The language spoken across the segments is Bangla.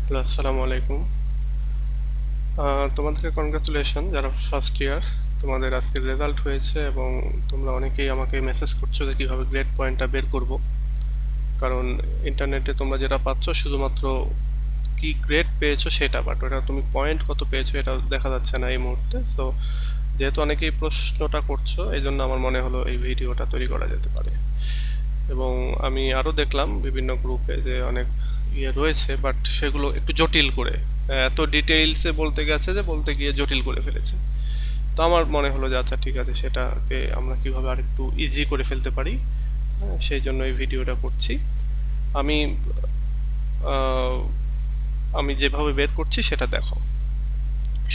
হ্যালো, আসসালামু আলাইকুম। তোমাদেরকে কনগ্রাচুলেশন যারা ফার্স্ট ইয়ার। তোমাদের আজকে রেজাল্ট হয়েছে এবং তোমরা অনেকেই আমাকে মেসেজ করছো যে কীভাবে গ্রেড পয়েন্টটা বের করব। কারণ ইন্টারনেটে তোমরা যেটা পাচ্ছ শুধুমাত্র কি গ্রেড পেয়েছো সেটা, বাট ওটা তুমি পয়েন্ট কত পেয়েছো এটা দেখা যাচ্ছে না এই মুহূর্তে। সো যেহেতু অনেকেই প্রশ্নটা করছো, এই জন্য আমার মনে হলো এই ভিডিওটা তৈরি করা যেতে পারে। এবং আমি আরও দেখলাম বিভিন্ন গ্রুপে যে অনেক রয়েছে, বাট সেগুলো একটু জটিল করে এত ডিটেইলসে বলতে গেছে যে বলতে গিয়ে জটিল করে ফেলেছে। তো আমার মনে হলো যে আচ্ছা ঠিক আছে, সেটাকে আমরা কিভাবে আর একটু ইজি করে ফেলতে পারি। সেই জন্য এই ভিডিওটা করছি। আমি আহ, আমি যেভাবে বের করছি সেটা দেখো।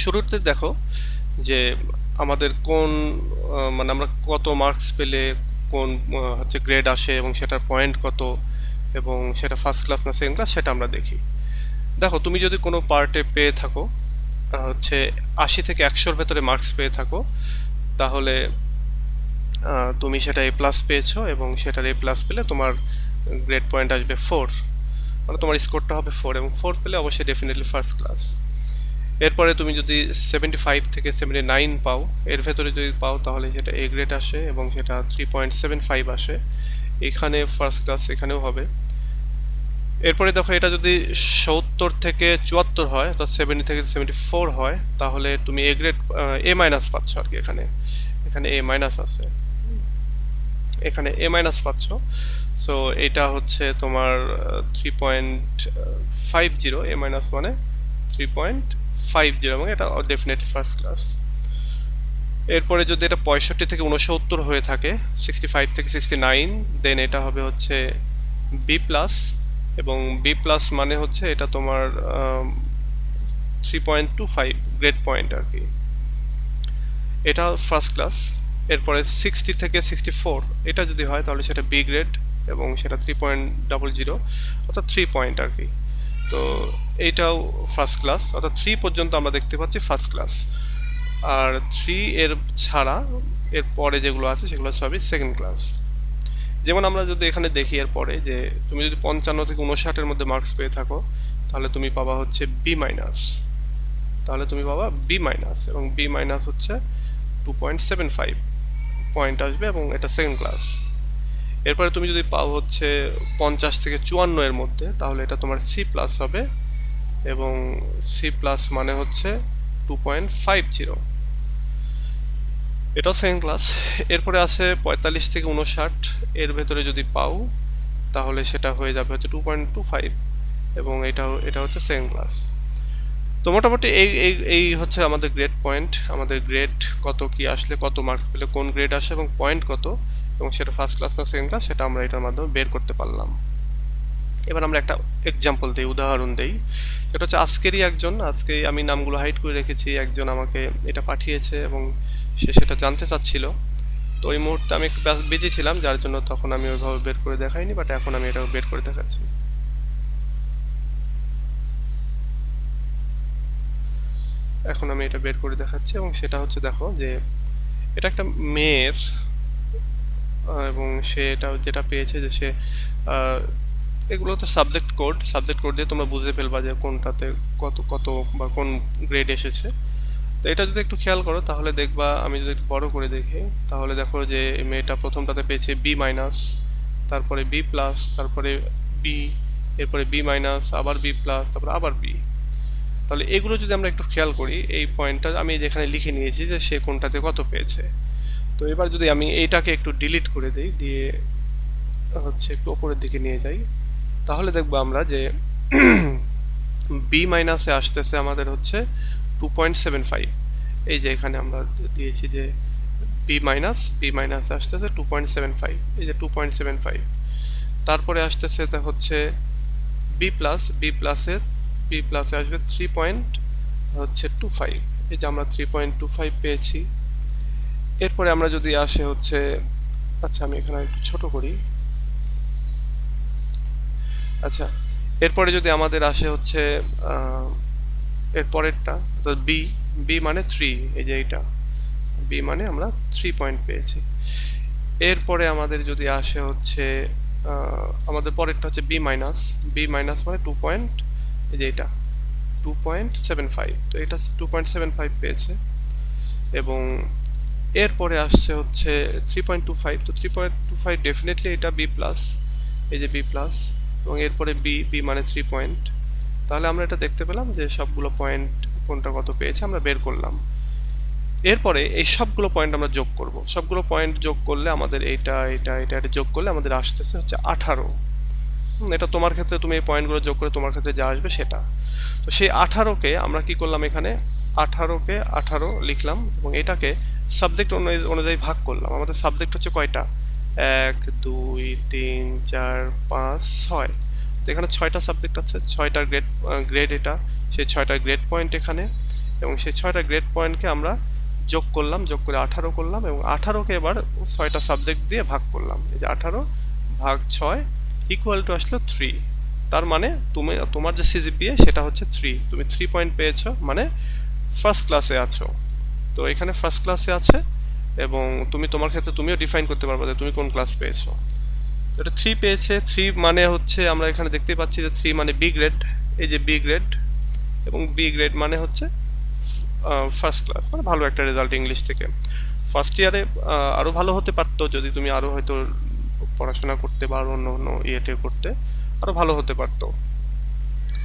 শুরুতে দেখো যে আমাদের কোন মানে আমরা কত মার্কস পেলে কোন হচ্ছে গ্রেড আসে এবং সেটার পয়েন্ট কত, এবং সেটা ফার্স্ট ক্লাস না সেকেন্ড ক্লাস সেটা আমরা দেখি। দেখো, তুমি যদি কোনো পার্টে পেয়ে থাকো হচ্ছে 80 থেকে 100-র ভেতরে মার্কস পেয়ে থাকো, তাহলে তুমি সেটা A+ পেয়েছো এবং সেটার A+ পেলে তোমার গ্রেড পয়েন্ট আসবে 4। মানে তোমার স্কোরটা হবে 4, এবং 4 পেলে অবশ্যই ডেফিনেটলি ফার্স্ট ক্লাস। এরপরে তুমি যদি 75 থেকে 79 পাও, এর ভেতরে যদি পাও তাহলে সেটা A গ্রেড আসে এবং সেটা 3.75 আসে। এখানে ফার্স্ট ক্লাস এখানেও হবে। এরপরে দেখো, এটা যদি 70 থেকে 74 হয়, অর্থাৎ 70 থেকে 74 হয়, তাহলে তুমি এ গ্রেড A- পাচ্ছ আর কি। এখানে এখানে A- আছে, এখানে A- পাচ্ছ। সো এটা হচ্ছে তোমার 3.50, A- মানে 3.50, এবং এটা ডেফিনেটলি ফার্স্ট ক্লাস। এরপরে যদি এটা 65 থেকে 69 হয়ে থাকে, 65 থেকে 69, দেন এটা হবে হচ্ছে B+, এবং B+ মানে হচ্ছে এটা তোমার 3.25 গ্রেড পয়েন্ট আর কি। এটা ফার্স্ট ক্লাস। এরপরে 60 থেকে 64 এটা যদি হয় তাহলে সেটা বি গ্রেড, এবং সেটা 3.00, অর্থাৎ 3 পয়েন্ট আর কি। তো এইটাও ফার্স্ট ক্লাস, অর্থাৎ 3 পর্যন্ত আমরা দেখতে পাচ্ছি ফার্স্ট ক্লাস। আর 3 এর ছাড়া এর পরে যেগুলো আছে সেগুলো সবই সেকেন্ড ক্লাস। যেমন আমরা যদি এখানে দেখি এর পরে, যে তুমি যদি 55 থেকে 59-এর মধ্যে মার্কস পেয়ে থাকো, তাহলে তুমি পাবা হচ্ছে B-, তাহলে তুমি পাবা B-, এবং B- হচ্ছে 2.75 পয়েন্ট আসবে, এবং এটা সেকেন্ড ক্লাস। এরপরে তুমি যদি পাও হচ্ছে 50 থেকে 54 এর মধ্যে, তাহলে এটা তোমার C+ হবে, এবং C+ মানে হচ্ছে 2.50, এটাও সেকেন্ড ক্লাস। এরপরে আছে 45 থেকে 59, এর ভেতরে যদি পাও তাহলে সেটা হয়ে যাবে হচ্ছে 2.25, এবং এটা হচ্ছে সেকেন্ড ক্লাস। তো মোটামুটি এই এই এই হচ্ছে আমাদের গ্রেড পয়েন্ট, আমাদের গ্রেড কত কি আসলে, কত মার্কস পেলে কোন গ্রেড আসে এবং পয়েন্ট কত, এবং সেটা ফার্স্ট ক্লাস না সেকেন্ড ক্লাস, সেটা আমরা এটার মাধ্যমে বের করতে পারলাম। এবার আমরা একটা এক্সাম্পল দিই, উদাহরণ দেই। এটা হচ্ছে আজকে আমি নামগুলো হাইড করে রেখেছি, একজন আমাকে এটা পাঠিয়েছে এবং সে সেটা জানতে চাচ্ছিল। তো ওই মুহূর্তে আমি একটু বিজি ছিলাম, যার জন্য তখন আমি ওইভাবে বের করে দেখাইনি, বাট এখন আমি এটা বের করে দেখাচ্ছি। এখন আমি এটা বের করে দেখাচ্ছি, এবং সেটা হচ্ছে দেখো যে এটা একটা মেয়ের, এবং সে এটা যেটা পেয়েছে যে সে আহ, এগুলো তো সাবজেক্ট কোড দিয়ে তোমরা বুঝে ফেলবা যে কোনটাতে কত কত বা কোন গ্রেড এসেছে। তো এটা যদি একটু খেয়াল করো তাহলে দেখবা, আমি যদি একটু বড় করে দেখি তাহলে দেখো যে এই মেয়েটা প্রথমটাতে পেয়েছে B-, তারপরে B+, তারপরে বি, এরপরে B-, আবার B+, তারপরে আবার বি। তাহলে এগুলো যদি আমরা একটু খেয়াল করি, এই পয়েন্টটা আমি যেখানে লিখে নিয়েছি যে সে কোনটাতে কত পেয়েছে। তো এবার যদি আমি এইটাকে একটু ডিলিট করে দিই, দিয়ে হচ্ছে একটু ওপরের দিকে নিয়ে যাই, তাহলে দেখবো আমরা যে B- আসতেছে আমাদের হচ্ছে 2.75। এই যে এখানে আমরা দিয়েছি যে B- আসতেছে 2.75, এই যে 2.75। তারপরে আসতেছে তা হচ্ছে বি প্লাসে আসবে 3.25, এই যে আমরা 3.25 পেয়েছি। এরপরে আমরা যদি আসে হচ্ছে, আচ্ছা আমি এখানে একটু ছোট করি। আচ্ছা, এরপরে যদি আমাদের আসে হচ্ছে আহ, এর পরেরটা, তো বি, বি মানে 3, এই যে এইটা বি মানে আমরা 3 পয়েন্ট পেয়েছি। এরপরে আমাদের যদি আসে হচ্ছে আমাদের পরেরটা হচ্ছে বি মাইনাস মানে 2 পয়েন্ট, এই যে এটা 2.75, তো এটা 2.75 পেয়েছে। এবং এরপরে আসছে হচ্ছে 3.25, তো 3.25 ডেফিনেটলি এটা বি প্লাস, এই যে বি প্লাস, এবং এরপরে বি, বি মানে 3 পয়েন্ট। তাহলে আমরা এটা দেখতে পেলাম যে সবগুলো পয়েন্ট কোনটা কত পেয়েছে আমরা বের করলাম। এরপরে এই সবগুলো পয়েন্ট আমরা যোগ করব, সবগুলো পয়েন্ট যোগ করলে আমাদের এটা যোগ করলে আমাদের আসতেছে হচ্ছে 18। এটা তোমার ক্ষেত্রে তুমি এই পয়েন্টগুলো যোগ করে তোমার ক্ষেত্রে যা আসবে সেটা। তো সেই 18কে আমরা কি করলাম, এখানে 18কে 18 লিখলাম এবং এটাকে সাবজেক্ট অনুযায়ী ভাগ করলাম। আমাদের সাবজেক্ট হচ্ছে কয়টা, 1 2 3 4 5 6, তো এখানে 6টা সাবজেক্ট আছে, 6টা গ্রেড এটা, সেই 6টা গ্রেড পয়েন্ট এখানে, এবং সেই 6টা গ্রেড পয়েন্টকে আমরা যোগ করলাম, যোগ করে 18 করলাম এবং 18কে এবার 6টা সাবজেক্ট দিয়ে ভাগ করলাম। এই যে 18 ভাগ 6 ইকুয়াল টু আসলো 3। তার মানে তুমি তোমার যে সিজিপিএ সেটা হচ্ছে 3, তুমি 3 পয়েন্ট পেয়েছো, মানে ফার্স্ট ক্লাসে আছো। তো এখানে ফার্স্ট ক্লাসে আছে এবং তুমি তোমার ক্ষেত্রে তুমিও ডিফাইন করতে পারবে যে তুমি কোন ক্লাস পেয়েছো। তো এটা 3 পেয়েছে, 3 মানে হচ্ছে আমরা এখানে দেখতেই পাচ্ছি যে 3 মানে বি গ্রেড, এই যে বি গ্রেড, এবং বি গ্রেড মানে হচ্ছে ফার্স্ট ক্লাস, মানে ভালো একটা রেজাল্ট ইংলিশ থেকে। ফার্স্ট ইয়ারে আরো ভালো হতে পারতো, যদি তুমি আরো হয়তো পড়াশোনা করতে বা অন্য অন্য ইয়েতে করতে আরো ভালো হতে পারতো।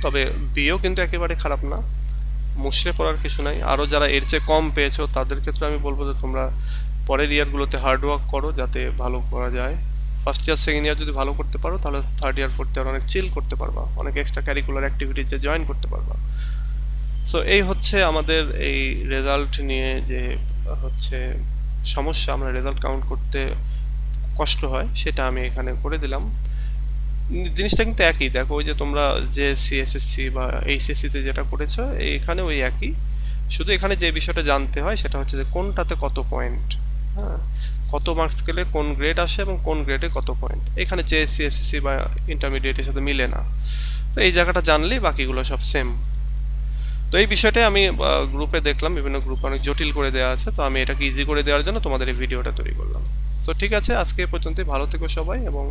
তবে বিয়েও কিন্তু একেবারে খারাপ না, মুষড়ে পড়ার কিছু নাই। আরো যারা এর চেয়ে কম পেয়েছো তাদের ক্ষেত্রে আমি বলবো যে তোমরা পরের ইয়ারগুলোতে হার্ড ওয়ার্ক করো যাতে ভালো করা যায়। ফার্স্ট ইয়ার সেকেন্ড ইয়ার যদি ভালো করতে পারো তাহলে থার্ড ইয়ার ফোর্থ ইয়ার অনেক চিল করতে পারবা, অনেক এক্সট্রা ক্যারিকুলার অ্যাক্টিভিটিসে জয়েন করতে পারবা। সো এই হচ্ছে আমাদের এই রেজাল্ট নিয়ে যে হচ্ছে সমস্যা, আমরা রেজাল্ট কাউন্ট করতে কষ্ট হয় সেটা আমি এখানে করে দিলাম। জিনিসটা কিন্তু একই, দেখো ওই যে তোমরা যে সিএসএসসি বা এইচএসসি তে যেটা করেছো এখানে ওই একই, শুধু এখানে যে বিষয়টা জানতে হয় সেটা হচ্ছে যে কোনটাতে কত পয়েন্ট, হ্যাঁ, কত মার্কস স্কেলে কোন গ্রেড আসে এবং কোন গ্রেডে কত পয়েন্ট, এখানে যে সিএসএসসি বা ইন্টারমিডিয়েটের সাথে মিলে না। তো এই জায়গাটা জানলেই বাকিগুলো সব সেম। তো এই বিষয়টাই আমি গ্রুপে দেখলাম, বিভিন্ন গ্রুপে অনেক জটিল করে দেওয়া আছে, তো আমি এটাকে ইজি করে দেওয়ার জন্য তোমাদের এই ভিডিওটা তৈরি করলাম। তো ঠিক আছে, আজকে এ পর্যন্তই, ভালো থেকো সবাই এবং